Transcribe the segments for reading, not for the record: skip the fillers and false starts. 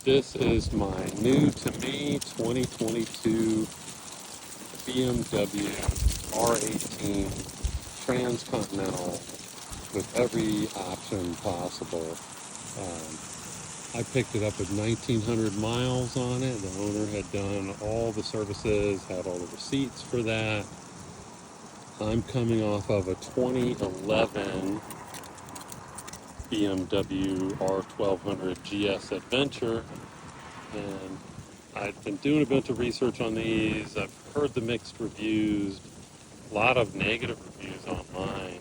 This is my new to me 2022 BMW R18 Transcontinental with every option possible. I picked it up with 1,900 miles on it. The owner had done all the services, had all the receipts for that. I'm coming off of a 2011 BMW R1200 GS Adventure, and I've been doing a bunch of research on these. I've heard the mixed reviews, a lot of negative reviews online.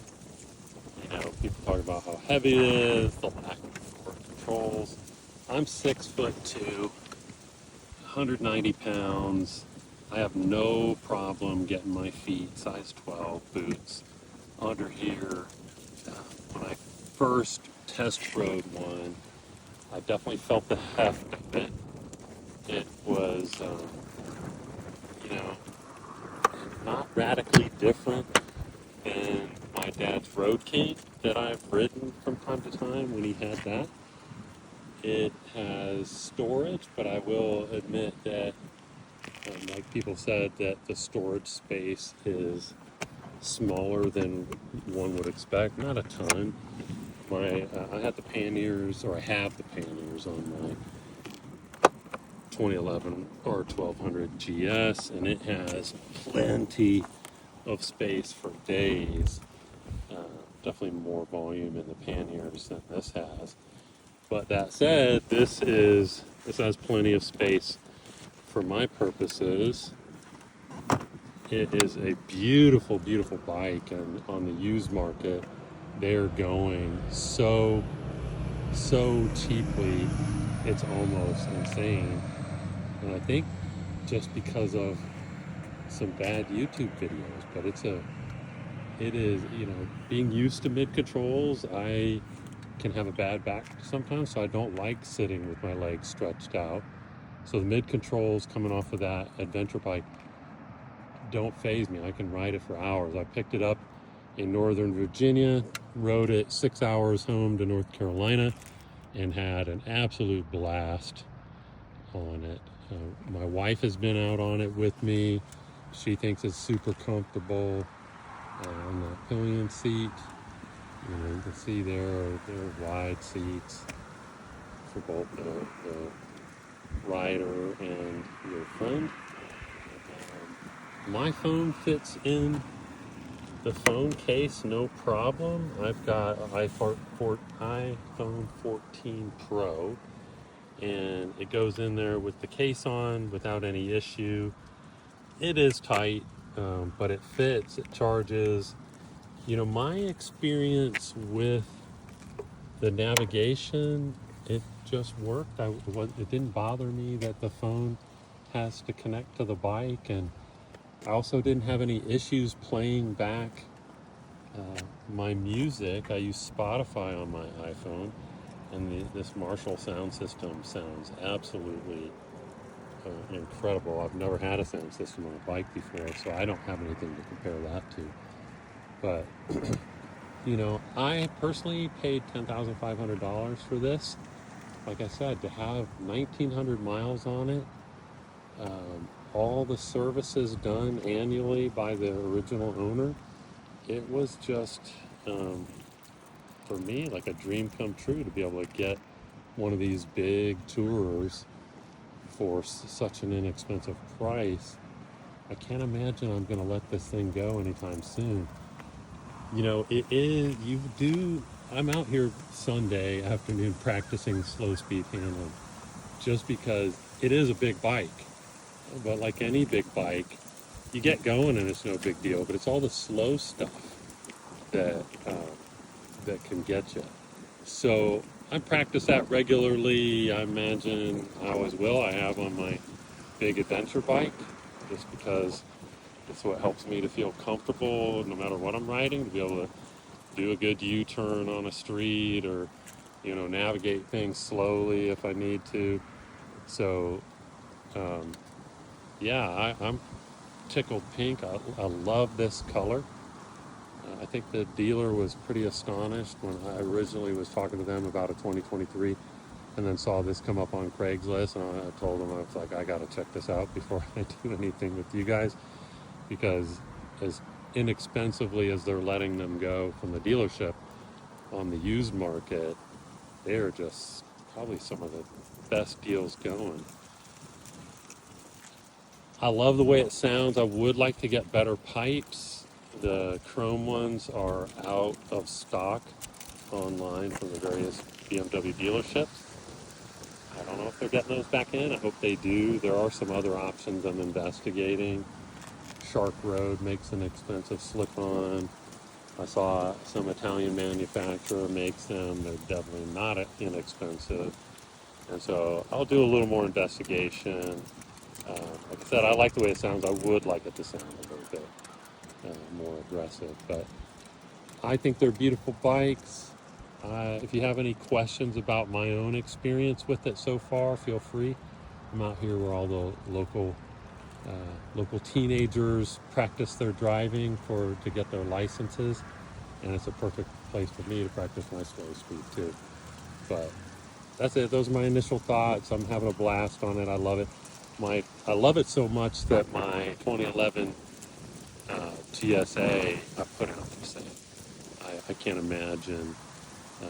People talk about how heavy it is, the lack of forward controls. I'm 6'2", 190 pounds. I have no problem getting my feet size 12 boots under here. When I first test rode one, I definitely felt the heft of it. It was, not radically different than my dad's Road King that I've ridden from time to time when he had that. It has storage, but I will admit that, like people said, that the storage space is smaller than one would expect. Not a ton. I had the panniers, or I have the panniers on my 2011 or 1200 GS, and it has plenty of space for days. Definitely more volume in the panniers than this has. But that said, this has plenty of space for my purposes. It is a beautiful, beautiful bike, and on the used market, they're going so cheaply, it's almost insane. And I think just because of some bad YouTube videos, but it is, being used to mid controls, I can have a bad back sometimes, so I don't like sitting with my legs stretched out. So the mid controls coming off of that adventure bike don't faze me. I can ride it for hours. I picked it up in Northern Virginia, rode it 6 hours home to North Carolina, and had an absolute blast on it. My wife has been out on it with me. She thinks it's super comfortable on the pillion seat. You can see there are wide seats for both the rider and your friend. My phone fits in the phone case no problem. I've got an iPhone 14 Pro, and it goes in there with the case on without any issue. It is tight, but it fits, it charges. My experience with the navigation, it just worked. It didn't bother me that the phone has to connect to the bike, and I also didn't have any issues playing back my music. I use Spotify on my iPhone, and this Marshall sound system sounds absolutely incredible. I've never had a sound system on a bike before, so I don't have anything to compare that to. But, I personally paid $10,500 for this. Like I said, to have 1,900 miles on it, all the services done annually by the original owner, it was just, for me, like a dream come true to be able to get one of these big tours for such an inexpensive price. I can't imagine I'm going to let this thing go anytime soon. I'm out here Sunday afternoon practicing slow speed handling just because it is a big bike. But like any big bike, you get going and it's no big deal, but it's all the slow stuff that can get you. So I practice that regularly. I imagine I always will. I have on my big adventure bike just because it's what helps me to feel comfortable no matter what I'm riding, to be able to do a good U-turn on a street, or navigate things slowly if I need to. So I'm tickled pink. I love this color. I think the dealer was pretty astonished when I originally was talking to them about a 2023 and then saw this come up on Craigslist, and I told them, I was like, I got to check this out before I do anything with you guys, because as inexpensively as they're letting them go from the dealership on the used market, they're just probably some of the best deals going. I love the way it sounds. I would like to get better pipes. The chrome ones are out of stock online from the various BMW dealerships. I don't know if they're getting those back in. I hope they do. There are some other options I'm investigating. Shark Road makes an expensive slip-on. I saw some Italian manufacturer makes them. They're definitely not inexpensive. And so I'll do a little more investigation. Like I said, I like the way it sounds. I would like it to sound a little bit more aggressive. But I think they're beautiful bikes. If you have any questions about my own experience with it so far, feel free. I'm out here where all the local teenagers practice their driving to get their licenses, and it's a perfect place for me to practice my slow speed too. But that's it. Those are my initial thoughts. I'm having a blast on it. I love it. I love it so much that my 2011 TSA I put it on for sale. I can't imagine. Uh,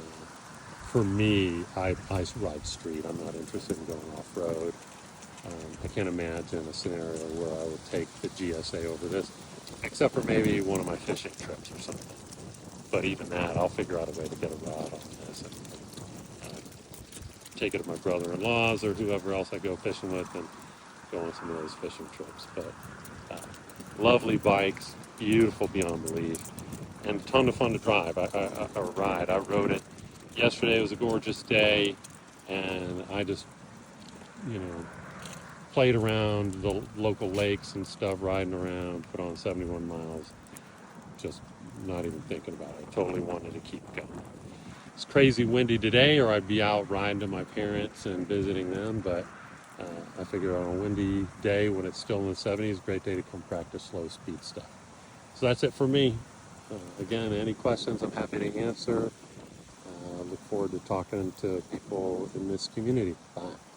for me, I ride street. I'm not interested in going off road. I can't imagine a scenario where I would take the GSA over this, except for maybe one of my fishing trips or something. But even that, I'll figure out a way to get a rod on this and take it to my brother-in-law's or whoever else I go fishing with and go on some of those fishing trips. But lovely bikes, beautiful beyond belief, and a ton of fun to drive or ride. I rode it yesterday. It was a gorgeous day, and I just, played around the local lakes and stuff, riding around, put on 71 miles, just not even thinking about it. I totally wanted to keep going. It's crazy windy today, or I'd be out riding to my parents and visiting them, but I figure on a windy day when it's still in the 70s, great day to come practice slow speed stuff. So that's it for me. Again, any questions, I'm happy to answer. Look forward to talking to people in this community. Bye.